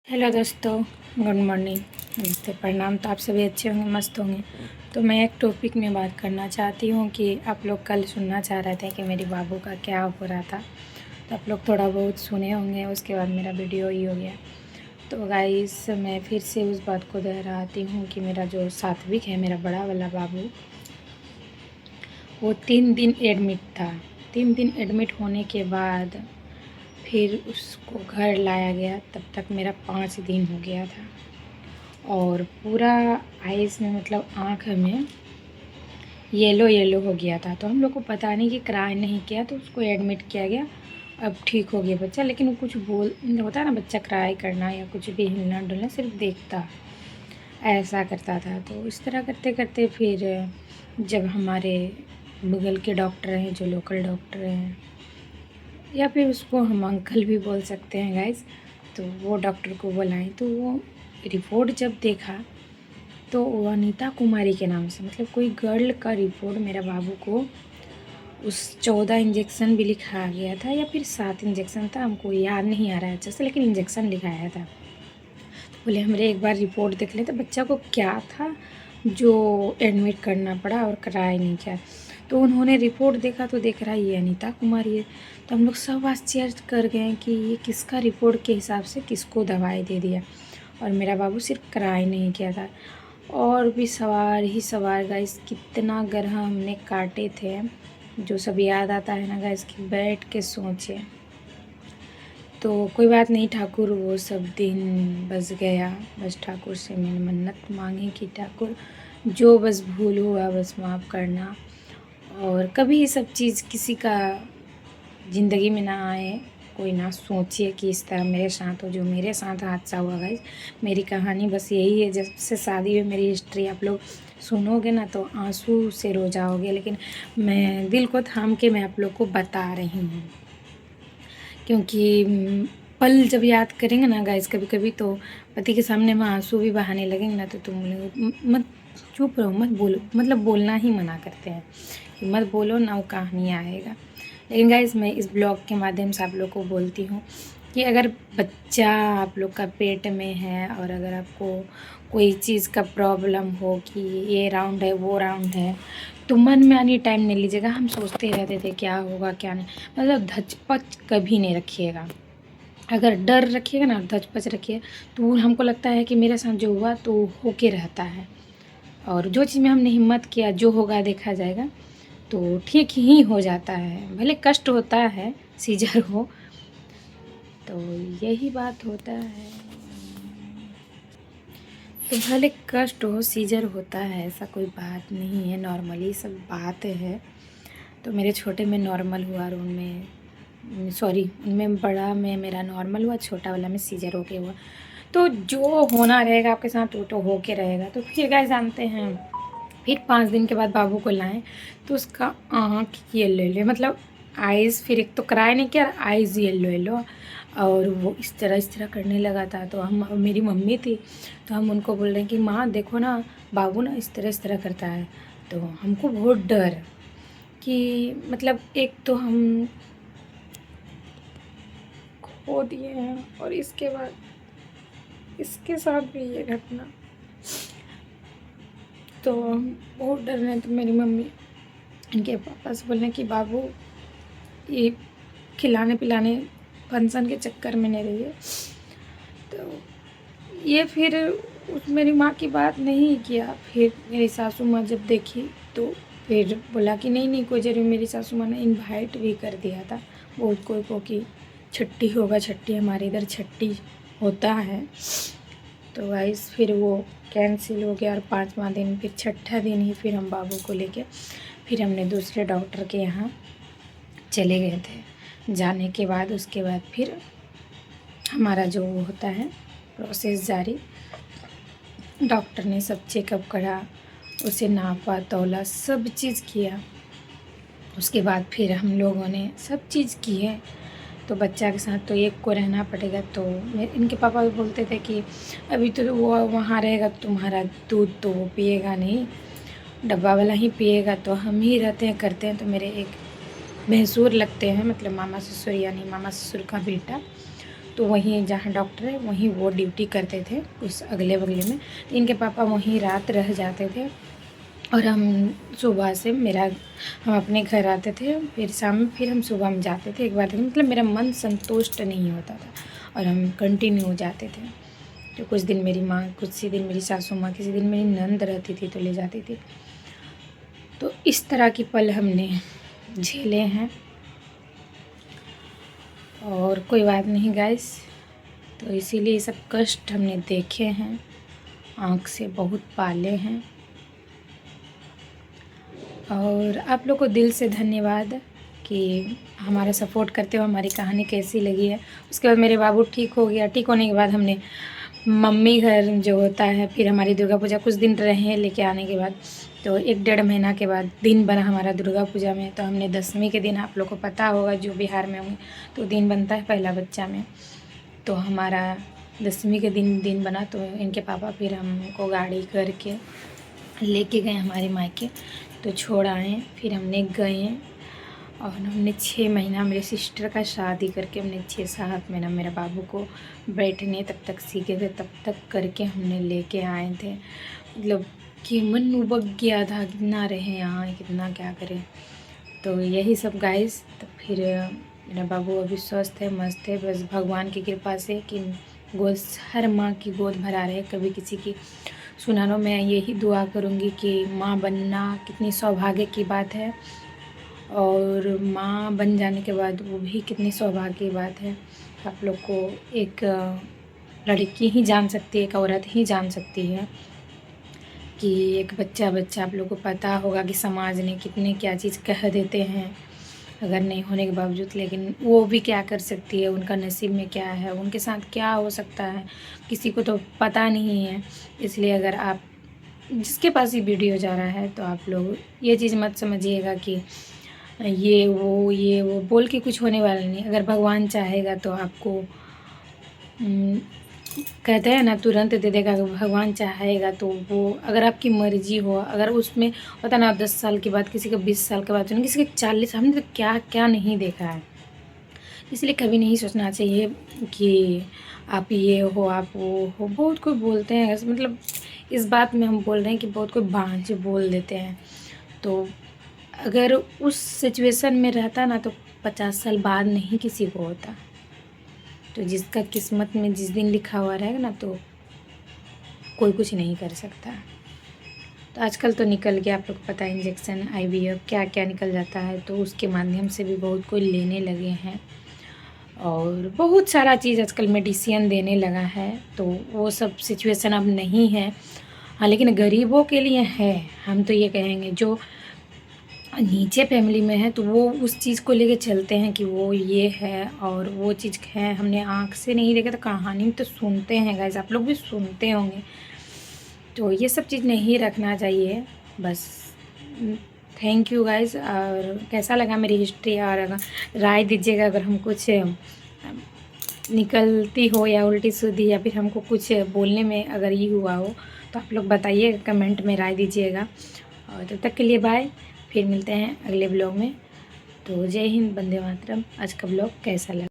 Hello दोस्तों, good morning, नमस्ते, प्रणाम। तो आप सभी अच्छे होंगे, मस्त होंगे। तो मैं एक टॉपिक में बात करना चाहती हूँ कि आप लोग कल सुनना चाह रहे थे कि मेरे बाबू का क्या हो रहा था। तो आप लोग थोड़ा बहुत सुने होंगे, उसके बाद मेरा वीडियो ही हो गया। तो गाइस, मैं फिर से उस बात को दोहराती हूँ कि मेरा जो सात्विक है, मेरा बड़ा वाला बाबू, वो 3 दिन एडमिट था। 3 दिन एडमिट होने के बाद फिर उसको घर लाया गया, तब तक मेरा 5 दिन हो गया था। और पूरा आइज़ में, मतलब आँख में येलो येलो हो गया था। तो हम लोग को पता नहीं कि क्राई नहीं किया, तो उसको एडमिट किया गया। अब ठीक हो गया बच्चा, लेकिन वो कुछ बोल होता है ना, बच्चा क्राई करना या कुछ भी हिलना डुलना, सिर्फ देखता, ऐसा करता था। तो इस तरह करते करते फिर जब हमारे बगल के डॉक्टर हैं, जो लोकल डॉक्टर हैं, या फिर उसको हम अंकल भी बोल सकते हैं गाइस, तो वो डॉक्टर को बुलाएं। तो वो रिपोर्ट जब देखा, तो वो अनीता कुमारी के नाम से, मतलब कोई गर्ल का रिपोर्ट, मेरा बाबू को उस 14 इंजेक्शन भी लिखा गया था, या फिर 7 इंजेक्शन था, हमको याद नहीं आ रहा है अच्छे से, लेकिन इंजेक्शन लिखाया था। तो बोले हमारे एक बार रिपोर्ट देख लेते बच्चा को क्या था जो एडमिट करना पड़ा और कराया नहीं क्या। तो उन्होंने रिपोर्ट देखा तो देख रहा है ये अनीता कुमारी है। तो हम लोग सब आश्चर्य कर गए कि ये किसका रिपोर्ट के हिसाब से किसको दवाई दे दिया। और मेरा बाबू सिर्फ कराई नहीं किया था, और भी सवाल ही सवाल गाइस, कितना ग्रह हमने काटे थे, जो सब याद आता है ना गाइस, कि बैठ के सोचे। तो कोई बात नहीं ठाकुर, वो सब दिन बस गया। बस ठाकुर से मैंने मन्नत मांगी कि ठाकुर, जो बस भूल हुआ बस माफ़ करना, और कभी ये सब चीज़ किसी का ज़िंदगी में ना आए। कोई ना सोचे कि इस तरह मेरे साथ हो, जो मेरे साथ हादसा हुआ गाइस। मेरी कहानी बस यही है, जब से शादी में मेरी हिस्ट्री आप लोग सुनोगे ना तो आंसू से रो जाओगे, लेकिन मैं दिल को थाम के मैं आप लोग को बता रही हूँ, क्योंकि पल जब याद करेंगे ना गाइस कभी कभी, तो पति के सामने में आंसू भी बहाने लगेंगे ना, तो तुम बोलोगे मत, चुप रहो, मत बोलो, मतलब बोलना ही मना करते हैं कि मत बोलो ना, वो कहानी आएगा। लेकिन गाइस, मैं इस ब्लॉग के माध्यम से आप लोग को बोलती हूँ कि अगर बच्चा आप लोग का पेट में है, और अगर आपको कोई चीज़ का प्रॉब्लम हो कि ये राउंड है वो राउंड है, तो मन में आनी टाइम नहीं लीजिएगा। हम सोचते रहते थे क्या होगा क्या नहीं, मतलब धचपच कभी नहीं रखिएगा। अगर डर रखिएगा ना, धचपच रखिए, तो हमको लगता है कि मेरे साथ जो हुआ तो होके रहता है। और जो चीज़ में हमने हिम्मत किया, जो होगा देखा जाएगा, तो ठीक ही हो जाता है। भले कष्ट होता है, सीजर हो, तो यही बात होता है। तो भले कष्ट हो, सीजर होता है, ऐसा कोई बात नहीं है, नॉर्मली सब बात है। तो मेरे छोटे में नॉर्मल हुआ, और उनमें सॉरी, उनमें बड़ा में मेरा नॉर्मल हुआ, छोटा वाला में सीजर होके हुआ। तो जो होना रहेगा आपके साथ वो तो हो के रहेगा। तो फिर गाइस जानते हैं, फिर 5 दिन के बाद बाबू को लाएं, तो उसका आँख येलो येलो, मतलब आइज़, फिर एक तो कराया नहीं किया, आइज़ येलो येलो, और वो इस तरह करने लगा था। तो हम, मेरी मम्मी थी, तो हम उनको बोल रहे हैं कि माँ देखो ना, बाबू ना इस तरह करता है। तो हमको बहुत डर कि, मतलब एक तो हम खो दिए हैं, और इसके बाद इसके साथ भी ये घटना, तो हम बहुत डर रहे हैं। तो मेरी मम्मी इनके पापा से बोल रहे हैं कि बाबू, ये खिलाने पिलाने फंक्शन के चक्कर में नहीं रहिए। तो ये फिर उस मेरी माँ की बात नहीं किया। फिर मेरी सासू माँ जब देखी, तो फिर बोला कि नहीं नहीं कोई ज़रूरी। मेरी सासू माँ ने इनवाइट भी कर दिया था बहुत कोई को कि छट्टी होगा, छट्टी हमारे इधर छट्टी होता है। तो गाइस फिर वो कैंसिल हो गया, और 5वां दिन, फिर 6ठा दिन ही फिर हम बाबू को लेके फिर हमने दूसरे डॉक्टर के यहाँ चले गए थे। जाने के बाद उसके बाद फिर हमारा जो होता है प्रोसेस जारी, डॉक्टर ने सब चेकअप करा, उसे नापा तौला, सब चीज़ किया। उसके बाद फिर हम लोगों ने सब चीज़ की है। तो बच्चा के साथ तो एक को रहना पड़ेगा। तो इनके पापा भी बोलते थे कि अभी तो वो वहाँ रहेगा, तुम्हारा दूध तो वो पिएगा नहीं, डब्बा वाला ही पिएगा, तो हम ही रहते हैं करते हैं। तो मेरे एक भैंसुर लगते हैं, मतलब मामा ससुर, यानी मामा ससुर का बेटा, तो वहीं जहाँ डॉक्टर है वहीं वो ड्यूटी करते थे उस अगले बगले में। तो इनके पापा वहीं रात रह जाते थे और हम सुबह से हम अपने घर आते थे, फिर शाम में फिर हम सुबह में जाते थे एक बार देखने। मतलब मेरा मन संतुष्ट नहीं होता था और हम कंटिन्यू जाते थे। तो कुछ दिन मेरी माँ, कुछ दिन मेरी सासू माँ, किसी दिन मेरी नंद रहती थी तो ले जाती थी। तो इस तरह की पल हमने झेले हैं और कोई बात नहीं गाइस। तो इसीलिए सब कष्ट हमने देखे हैं, आँख से बहुत पाले हैं। और आप लोग को दिल से धन्यवाद कि हमारा सपोर्ट करते हो। हमारी कहानी कैसी लगी है। उसके बाद मेरे बाबू ठीक हो गया। ठीक होने के बाद हमने मम्मी घर जो होता है, फिर हमारी दुर्गा पूजा कुछ दिन रहे लेके आने के बाद, तो 1-1.5 महीना के बाद दिन बना हमारा दुर्गा पूजा में। तो हमने 10वीं के दिन, आप लोग को पता होगा जो बिहार में होंगे, तो दिन बनता है पहला बच्चा में। तो हमारा 10वीं के दिन बना। तो इनके पापा फिर हमको गाड़ी करके लेके गए हमारे मायके, तो छोड़ आए। फिर हमने गए और हमने 6 महीना, मेरे सिस्टर का शादी करके हमने 6-7 महीना मेरा बाबू को बैठने तब तक सीखे थे, तब तक करके हमने लेके आए थे। मतलब कि मन उबक गया था, कितना रहे यहाँ, कितना क्या करें। तो यही सब गाइस। तो फिर मेरा बाबू अभी स्वस्थ है, मस्त है, बस भगवान की कृपा से कि गोद, हर माँ की गोद भरा रहे, कभी किसी की सुना लो। मैं यही दुआ करूँगी कि माँ बनना कितनी सौभाग्य की बात है और माँ बन जाने के बाद वो भी कितनी सौभाग्य की बात है। आप लोग को एक लड़की ही जान सकती है, एक औरत ही जान सकती है कि एक बच्चा आप लोग को पता होगा कि समाज ने कितने क्या चीज़ कह देते हैं अगर नहीं होने के बावजूद, लेकिन वो भी क्या कर सकती है, उनका नसीब में क्या है, उनके साथ क्या हो सकता है, किसी को तो पता नहीं है। इसलिए अगर आप, जिसके पास ये वीडियो जा रहा है, तो आप लोग ये चीज़ मत समझिएगा कि ये वो बोल के कुछ होने वाला नहीं। अगर भगवान चाहेगा तो आपको कहते हैं ना, तुरंत दे देगा। अगर भगवान चाहेगा तो वो, अगर आपकी मर्जी हो, अगर उसमें होता ना 10 साल के बाद, किसी का 20 साल के बाद, किसी के 40, हमने तो क्या क्या नहीं देखा है। इसलिए कभी नहीं सोचना चाहिए कि आप ये हो, आप वो हो। बहुत कोई बोलते हैं, मतलब इस बात में हम बोल रहे हैं कि बहुत कोई बाँझ बोल देते हैं। तो अगर उस सिचुएशन में रहता ना, तो 50 साल बाद नहीं किसी को होता। तो जिसका किस्मत में जिस दिन लिखा हुआ रहेगा ना, तो कोई कुछ नहीं कर सकता। तो आजकल तो निकल गया, आप लोग को पता है, इंजेक्शन, IVF क्या क्या निकल जाता है। तो उसके माध्यम से भी बहुत कोई लेने लगे हैं और बहुत सारा चीज़ आजकल मेडिसिन देने लगा है। तो वो सब सिचुएशन अब नहीं है। हाँ, लेकिन गरीबों के लिए है। हम तो ये कहेंगे जो नीचे फैमिली में है, तो वो उस चीज़ को लेके चलते हैं कि वो ये है और वो चीज़ है। हमने आँख से नहीं देखा, तो कहानी में तो सुनते हैं गाइस, आप लोग भी सुनते होंगे। तो ये सब चीज़ नहीं रखना चाहिए बस। Thank you guys. और कैसा लगा मेरी हिस्ट्री, और अगर राय दीजिएगा, अगर हम कुछ निकलती हो या उल्टी सीधी, या फिर हमको कुछ बोलने में अगर ये हुआ हो, तो आप लोग बताइए, कमेंट में राय दीजिएगा। और तब तक के लिए बाय, फिर मिलते हैं अगले ब्लॉग में। तो जय हिंद, वंदे मातरम। आज का ब्लॉग कैसा लगा?